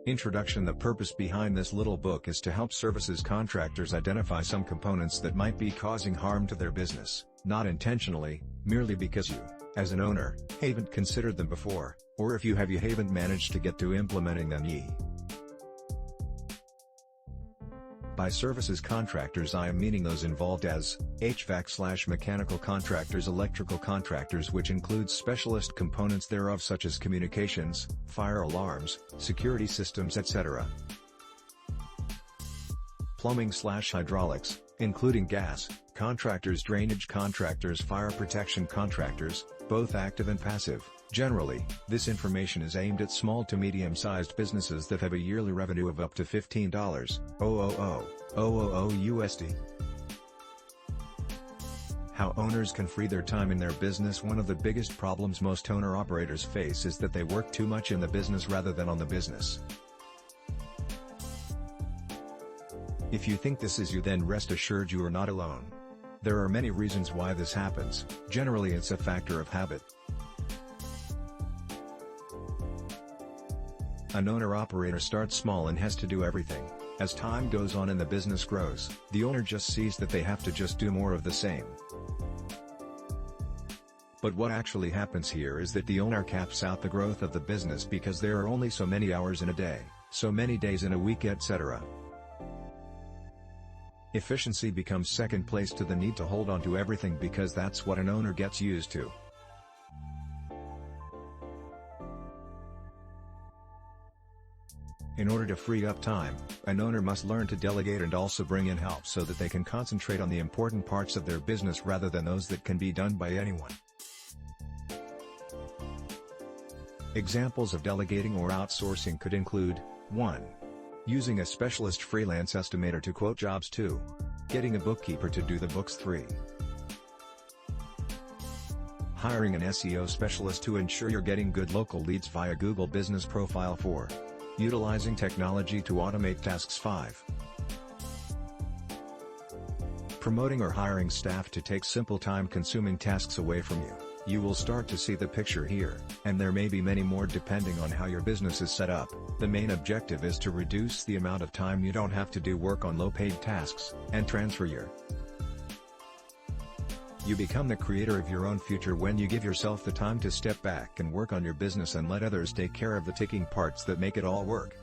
Introduction. The purpose behind this little book is to help services contractors identify some components that might be causing harm to their business, not intentionally, merely because you, as an owner, haven't considered them before, or if you have, you haven't managed to get to implementing them yet. By services contractors I am meaning those involved as HVAC/mechanical contractors, electrical contractors, which includes specialist components thereof such as communications, fire alarms, security systems, etc. Plumbing/hydraulics, including gas contractors, drainage contractors, fire protection contractors, both active and passive. Generally, this information is aimed at small to medium-sized businesses that have a yearly revenue of up to $15,000 USD. How owners can free their time in their business. One of the biggest problems most owner-operators face is that they work too much in the business rather than on the business. If you think this is you, then rest assured you are not alone. There are many reasons why this happens. Generally it's a factor of habit. An owner-operator starts small and has to do everything. As time goes on and the business grows, the owner just sees that they have to just do more of the same. But what actually happens here is that the owner caps out the growth of the business because there are only so many hours in a day, so many days in a week, etc. Efficiency becomes second place to the need to hold on to everything because that's what an owner gets used to. In order to free up time, an owner must learn to delegate and also bring in help so that they can concentrate on the important parts of their business rather than those that can be done by anyone. Examples of delegating or outsourcing could include: 1. Using a specialist freelance estimator to quote jobs. 2. Getting a bookkeeper to do the books. 3. Hiring an SEO specialist to ensure you're getting good local leads via Google Business Profile. 4. Utilizing technology to automate tasks. 5. Promoting or hiring staff to take simple time-consuming tasks away from you. You will start to see the picture here, and there may be many more depending on how your business is set up. The main objective is to reduce the amount of time you don't have to do work on low-paid tasks, and transfer You become the creator of your own future when you give yourself the time to step back and work on your business and let others take care of the ticking parts that make it all work.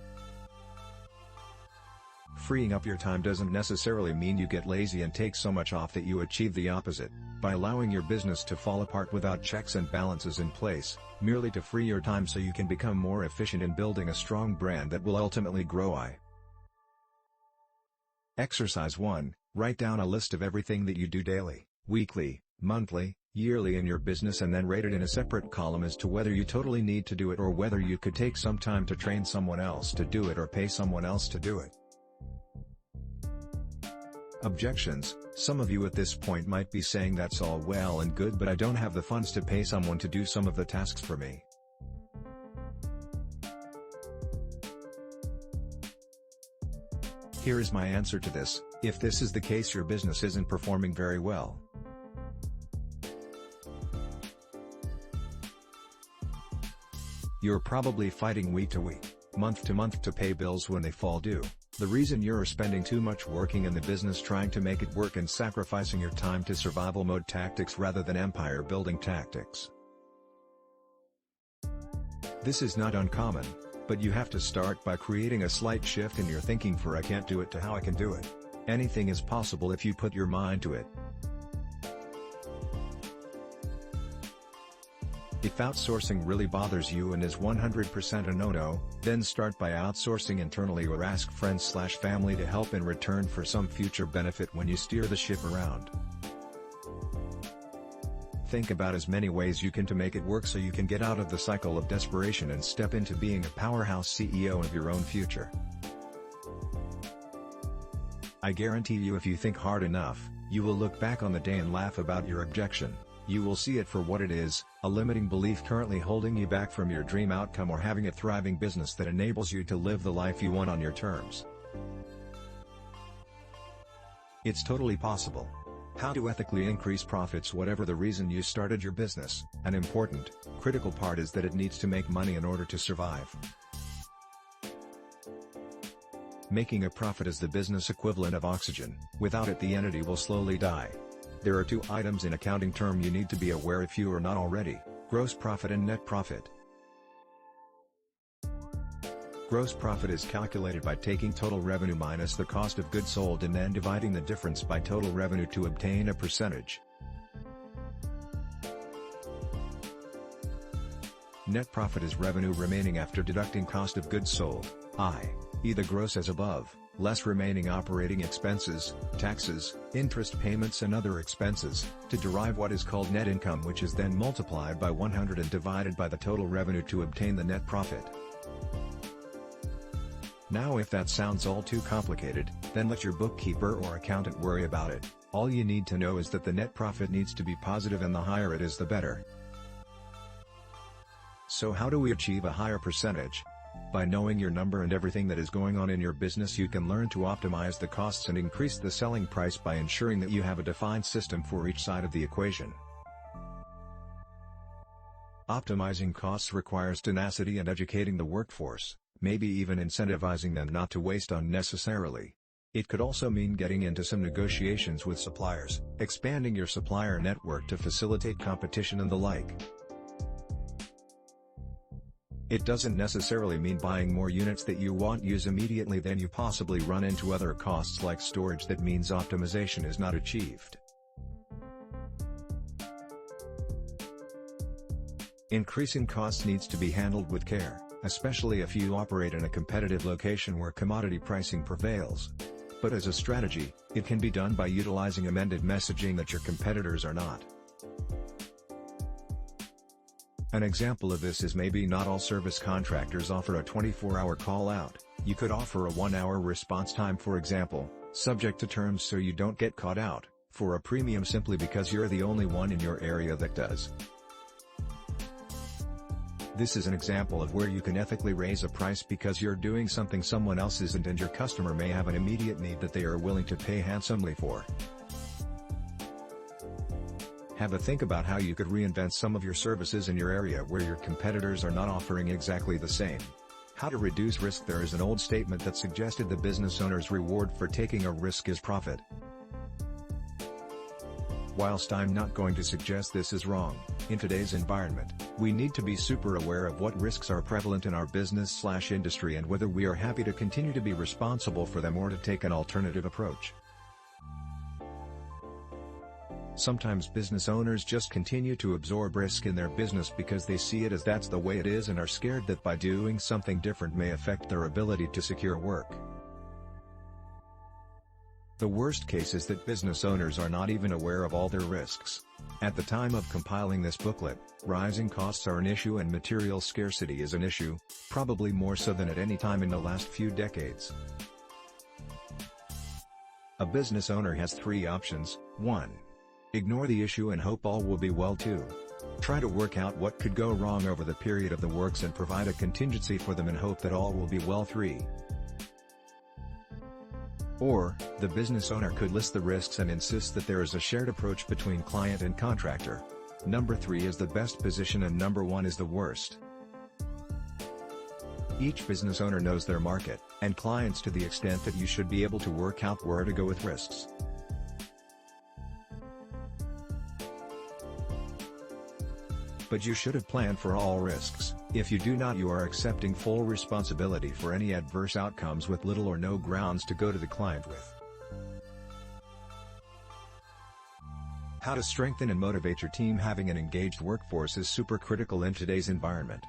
Freeing up your time doesn't necessarily mean you get lazy and take so much off that you achieve the opposite, by allowing your business to fall apart without checks and balances in place, merely to free your time so you can become more efficient in building a strong brand that will ultimately grow. Exercise 1. Write down a list of everything that you do daily, weekly, monthly, yearly in your business and then rate it in a separate column as to whether you totally need to do it or whether you could take some time to train someone else to do it or pay someone else to do it. Objections: some of you at this point might be saying that's all well and good, but I don't have the funds to pay someone to do some of the tasks for me. Here is my answer to this: if this is the case, your business isn't performing very well. You're probably fighting week to week, month to month to pay bills when they fall due. The reason you're spending too much working in the business trying to make it work and sacrificing your time to survival mode tactics rather than empire building tactics. This is not uncommon, but you have to start by creating a slight shift in your thinking for "I can't do it" to "how I can do it." Anything is possible if you put your mind to it. If outsourcing really bothers you and is 100% a no-no, then start by outsourcing internally or ask friends/family to help in return for some future benefit when you steer the ship around. Think about as many ways you can to make it work so you can get out of the cycle of desperation and step into being a powerhouse CEO of your own future. I guarantee you, if you think hard enough, you will look back on the day and laugh about your objection. You will see it for what it is, a limiting belief currently holding you back from your dream outcome or having a thriving business that enables you to live the life you want on your terms. It's totally possible. How to ethically increase profits. Whatever the reason you started your business, an important, critical part is that it needs to make money in order to survive. Making a profit is the business equivalent of oxygen. Without it, the entity will slowly die. There are two items in accounting term you need to be aware if you are not already: gross profit and net profit. Gross profit is calculated by taking total revenue minus the cost of goods sold and then dividing the difference by total revenue to obtain a percentage. Net profit is revenue remaining after deducting cost of goods sold, i.e. the gross as above, less remaining operating expenses, taxes, interest payments and other expenses, to derive what is called net income, which is then multiplied by 100 and divided by the total revenue to obtain the net profit. Now if that sounds all too complicated, then let your bookkeeper or accountant worry about it. All you need to know is that the net profit needs to be positive, and the higher it is the better. So how do we achieve a higher percentage? By knowing your number and everything that is going on in your business, you can learn to optimize the costs and increase the selling price by ensuring that you have a defined system for each side of the equation. Optimizing costs requires tenacity and educating the workforce, maybe even incentivizing them not to waste unnecessarily. It could also mean getting into some negotiations with suppliers, expanding your supplier network to facilitate competition and the like. It doesn't necessarily mean buying more units that you won't use immediately, then you possibly run into other costs like storage. That means optimization is not achieved. Increasing costs needs to be handled with care, especially if you operate in a competitive location where commodity pricing prevails. But as a strategy, it can be done by utilizing amended messaging that your competitors are not. An example of this is maybe not all service contractors offer a 24-hour call-out. You could offer a 1-hour response time, for example, subject to terms so you don't get caught out, for a premium simply because you're the only one in your area that does. This is an example of where you can ethically raise a price because you're doing something someone else isn't, and your customer may have an immediate need that they are willing to pay handsomely for. Have a think about how you could reinvent some of your services in your area where your competitors are not offering exactly the same. How to reduce risk? There is an old statement that suggested the business owner's reward for taking a risk is profit. Whilst I'm not going to suggest this is wrong, in today's environment, we need to be super aware of what risks are prevalent in our business/industry and whether we are happy to continue to be responsible for them or to take an alternative approach. Sometimes business owners just continue to absorb risk in their business because they see it as that's the way it is and are scared that by doing something different may affect their ability to secure work. The worst case is that business owners are not even aware of all their risks. At the time of compiling this booklet, rising costs are an issue and material scarcity is an issue, probably more so than at any time in the last few decades. A business owner has three options. 1. Ignore the issue and hope all will be well. 2. Try to work out what could go wrong over the period of the works and provide a contingency for them and hope that all will be well. 3. Or, the business owner could list the risks and insist that there is a shared approach between client and contractor. Number 3 is the best position and number 1 is the worst. Each business owner knows their market and clients to the extent that you should be able to work out where to go with risks. But you should have planned for all risks. If you do not, you are accepting full responsibility for any adverse outcomes with little or no grounds to go to the client with. How to strengthen and motivate your team? Having an engaged workforce is super critical in today's environment.